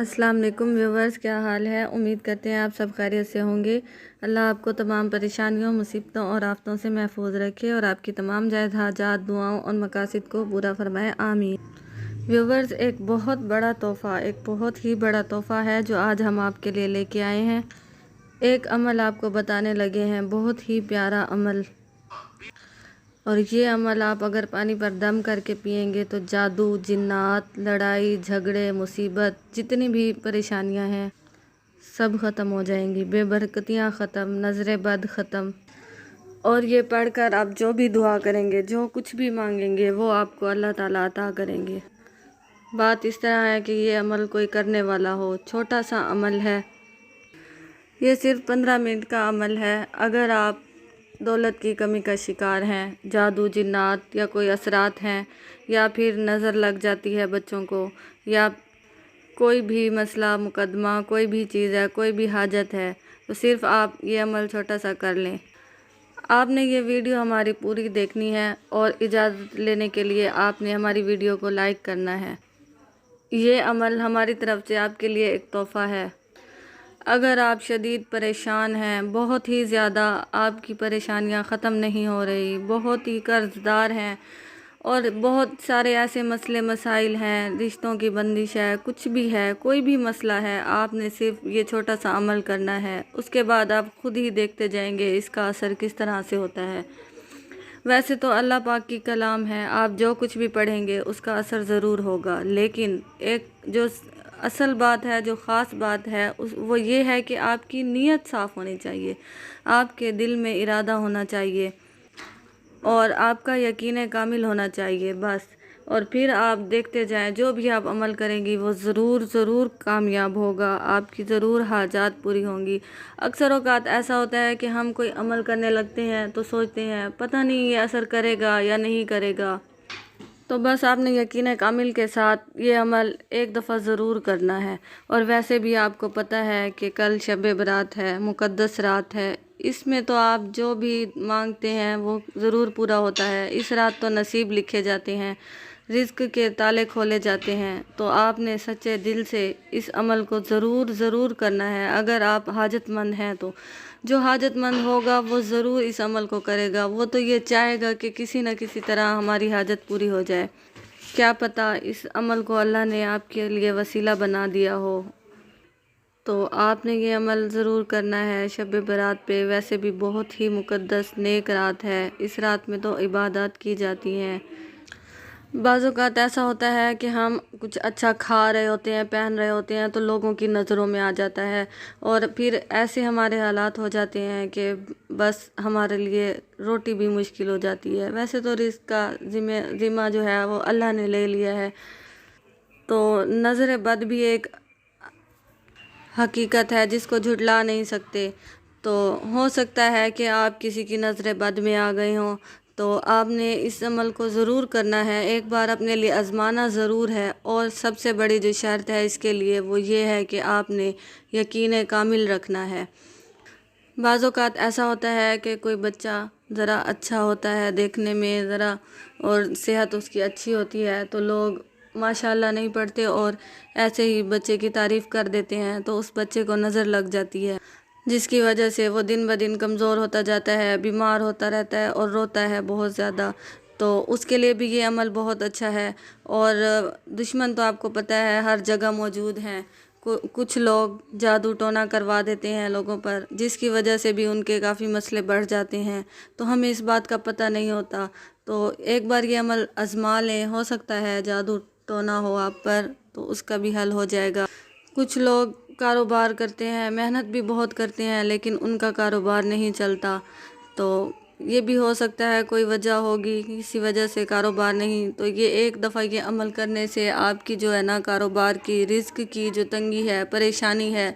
السلام علیکم ویورز، کیا حال ہے؟ امید کرتے ہیں آپ سب خیریت سے ہوں گے۔ اللہ آپ کو تمام پریشانیوں، مصیبتوں اور آفتوں سے محفوظ رکھے اور آپ کی تمام جائز حاجات، دعاؤں اور مقاصد کو پورا فرمائے، آمین۔ ویورز، ایک بہت ہی بڑا تحفہ ہے جو آج ہم آپ کے لیے لے کے آئے ہیں۔ ایک عمل آپ کو بتانے لگے ہیں، بہت ہی پیارا عمل، اور یہ عمل آپ اگر پانی پر دم کر کے پئیں گے تو جادو، جنات، لڑائی جھگڑے، مصیبت، جتنی بھی پریشانیاں ہیں سب ختم ہو جائیں گی، بے برکتیاں ختم، نظر بد ختم، اور یہ پڑھ کر آپ جو بھی دعا کریں گے، جو کچھ بھی مانگیں گے، وہ آپ کو اللہ تعالیٰ عطا کریں گے۔ بات اس طرح ہے کہ یہ عمل کوئی کرنے والا ہو، چھوٹا سا عمل ہے، یہ صرف 15 منٹ کا عمل ہے۔ اگر آپ دولت کی کمی کا شکار ہیں، جادو، جنات یا کوئی اثرات ہیں، یا پھر نظر لگ جاتی ہے بچوں کو، یا کوئی بھی مسئلہ، مقدمہ، کوئی بھی چیز ہے، کوئی بھی حاجت ہے، تو صرف آپ یہ عمل چھوٹا سا کر لیں۔ آپ نے یہ ویڈیو ہماری پوری دیکھنی ہے اور اجازت لینے کے لیے آپ نے ہماری ویڈیو کو لائک کرنا ہے۔ یہ عمل ہماری طرف سے آپ کے لیے ایک تحفہ ہے۔ اگر آپ شدید پریشان ہیں، بہت ہی زیادہ آپ کی پریشانیاں ختم نہیں ہو رہی، بہت ہی قرض دار ہیں اور بہت سارے ایسے مسئلے مسائل ہیں، رشتوں کی بندش ہے، کچھ بھی ہے، کوئی بھی مسئلہ ہے، آپ نے صرف یہ چھوٹا سا عمل کرنا ہے، اس کے بعد آپ خود ہی دیکھتے جائیں گے اس کا اثر کس طرح سے ہوتا ہے۔ ویسے تو اللہ پاک کی کلام ہے، آپ جو کچھ بھی پڑھیں گے اس کا اثر ضرور ہوگا، لیکن ایک جو اصل بات ہے، جو خاص بات ہے، وہ یہ ہے کہ آپ کی نیت صاف ہونی چاہیے، آپ کے دل میں ارادہ ہونا چاہیے اور آپ کا یقین کامل ہونا چاہیے، بس۔ اور پھر آپ دیکھتے جائیں، جو بھی آپ عمل کریں گی وہ ضرور کامیاب ہوگا، آپ کی ضرور حاجات پوری ہوں گی۔ اکثر اوقات ایسا ہوتا ہے کہ ہم کوئی عمل کرنے لگتے ہیں تو سوچتے ہیں پتہ نہیں یہ اثر کرے گا یا نہیں کرے گا، تو بس آپ نے یقین کامل کے ساتھ یہ عمل ایک دفعہ ضرور کرنا ہے۔ اور ویسے بھی آپ کو پتہ ہے کہ کل شب برات ہے، مقدس رات ہے، اس میں تو آپ جو بھی مانگتے ہیں وہ ضرور پورا ہوتا ہے۔ اس رات تو نصیب لکھے جاتے ہیں، رزق کے تالے کھولے جاتے ہیں، تو آپ نے سچے دل سے اس عمل کو ضرور کرنا ہے۔ اگر آپ حاجت مند ہیں تو جو حاجت مند ہوگا وہ ضرور اس عمل کو کرے گا، وہ تو یہ چاہے گا کہ کسی نہ کسی طرح ہماری حاجت پوری ہو جائے۔ کیا پتہ اس عمل کو اللہ نے آپ کے لیے وسیلہ بنا دیا ہو، تو آپ نے یہ عمل ضرور کرنا ہے شب برات پہ۔ ویسے بھی بہت ہی مقدس نیک رات ہے، اس رات میں تو عبادات کی جاتی ہیں۔ بعض اوقات ایسا ہوتا ہے کہ ہم کچھ اچھا کھا رہے ہوتے ہیں، پہن رہے ہوتے ہیں، تو لوگوں کی نظروں میں آ جاتا ہے اور پھر ایسے ہمارے حالات ہو جاتے ہیں کہ بس ہمارے لیے روٹی بھی مشکل ہو جاتی ہے۔ ویسے تو رزق کا ذمہ جو ہے وہ اللہ نے لے لیا ہے، تو نظر بد بھی ایک حقیقت ہے جس کو جھٹلا نہیں سکتے۔ تو ہو سکتا ہے کہ آپ کسی کی نظر بد میں آ گئے ہوں، تو آپ نے اس عمل کو ضرور کرنا ہے، ایک بار اپنے لیے آزمانا ضرور ہے، اور سب سے بڑی جو شرط ہے اس کے لیے وہ یہ ہے کہ آپ نے یقین کامل رکھنا ہے۔ بعض اوقات ایسا ہوتا ہے کہ کوئی بچہ ذرا اچھا ہوتا ہے دیکھنے میں، ذرا اور صحت اس کی اچھی ہوتی ہے، تو لوگ ماشاءاللہ نہیں پڑھتے اور ایسے ہی بچے کی تعریف کر دیتے ہیں، تو اس بچے کو نظر لگ جاتی ہے، جس کی وجہ سے وہ دن بدن کمزور ہوتا جاتا ہے، بیمار ہوتا رہتا ہے اور روتا ہے بہت زیادہ۔ تو اس کے لیے بھی یہ عمل بہت اچھا ہے۔ اور دشمن تو آپ کو پتہ ہے ہر جگہ موجود ہیں، کچھ لوگ جادو ٹونا کروا دیتے ہیں لوگوں پر، جس کی وجہ سے بھی ان کے کافی مسئلے بڑھ جاتے ہیں، تو ہمیں اس بات کا پتہ نہیں ہوتا، تو ایک بار یہ عمل آزما لیں، ہو سکتا ہے جادو ٹونا ہو آپ پر تو اس کا بھی حل ہو جائے گا۔ کچھ لوگ کاروبار کرتے ہیں، محنت بھی بہت کرتے ہیں، لیکن ان کا کاروبار نہیں چلتا، تو یہ بھی ہو سکتا ہے کوئی وجہ ہوگی، کسی وجہ سے کاروبار نہیں، تو یہ ایک دفعہ یہ عمل کرنے سے آپ کی جو ہے نا کاروبار کی، رزق کی جو تنگی ہے، پریشانی ہے،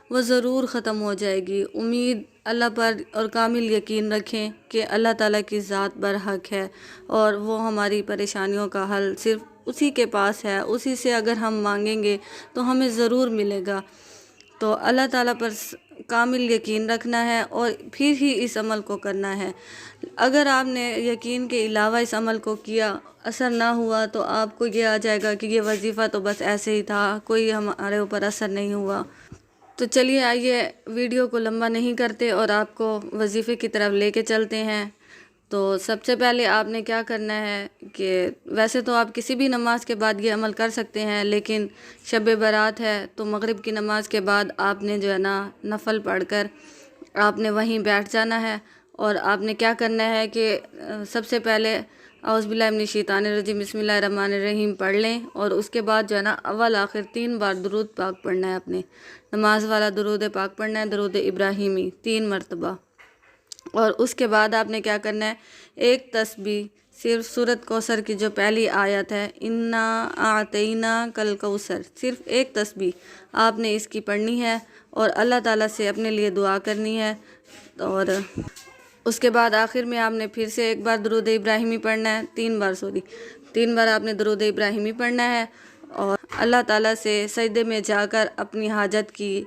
وہ ضرور ختم ہو جائے گی۔ امید اللہ پر اور کامل یقین رکھیں کہ اللہ تعالیٰ کی ذات برحق ہے اور وہ ہماری پریشانیوں کا حل صرف اسی کے پاس ہے، اسی سے اگر ہم مانگیں گے تو ہمیں ضرور ملے گا۔ تو اللہ تعالیٰ پر کامل یقین رکھنا ہے اور پھر ہی اس عمل کو کرنا ہے۔ اگر آپ نے یقین کے علاوہ اس عمل کو کیا، اثر نہ ہوا، تو آپ کو یہ آ جائے گا کہ یہ وظیفہ تو بس ایسے ہی تھا، کوئی ہمارے اوپر اثر نہیں ہوا۔ تو چلیے آئیے ویڈیو کو لمبا نہیں کرتے اور آپ کو وظیفے کی طرف لے کے چلتے ہیں۔ تو سب سے پہلے آپ نے کیا کرنا ہے کہ ویسے تو آپ کسی بھی نماز کے بعد یہ عمل کر سکتے ہیں، لیکن شب برات ہے تو مغرب کی نماز کے بعد آپ نے جو ہے نا نفل پڑھ کر آپ نے وہیں بیٹھ جانا ہے، اور آپ نے کیا کرنا ہے کہ سب سے پہلے اعوذ باللہ من الشیطان الرجیم بسم اللہ الرحمن الرحیم پڑھ لیں، اور اس کے بعد جو ہے نا اول آخر 3 بار درود پاک پڑھنا ہے، اپنے نماز والا درود پاک پڑھنا ہے، درود ابراہیمی 3 مرتبہ۔ اور اس کے بعد آپ نے کیا کرنا ہے، ایک تسبیح صرف سورۃ کوثر کی جو پہلی آیت ہے، انا اعطینا کل کوثر، صرف ایک تسبیح آپ نے اس کی پڑھنی ہے اور اللہ تعالیٰ سے اپنے لیے دعا کرنی ہے۔ اور اس کے بعد آخر میں آپ نے پھر سے ایک بار درود ابراہیمی پڑھنا ہے، 3 بار آپ نے درود ابراہیمی پڑھنا ہے، اور اللہ تعالیٰ سے سجدے میں جا کر اپنی حاجت کی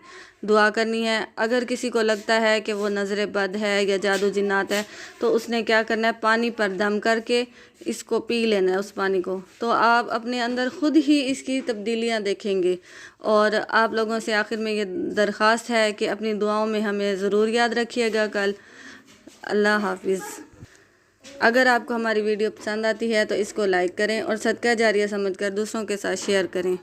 دعا کرنی ہے۔ اگر کسی کو لگتا ہے کہ وہ نظر بد ہے یا جادو جنات ہے تو اس نے کیا کرنا ہے، پانی پر دم کر کے اس کو پی لینا ہے، اس پانی کو، تو آپ اپنے اندر خود ہی اس کی تبدیلیاں دیکھیں گے۔ اور آپ لوگوں سے آخر میں یہ درخواست ہے کہ اپنی دعاؤں میں ہمیں ضرور یاد رکھیے گا کل۔ اللہ حافظ۔ اگر آپ کو ہماری ویڈیو پسند آتی ہے تو اس کو لائک کریں اور صدقہ جاریہ سمجھ کر دوسروں کے ساتھ شیئر کریں۔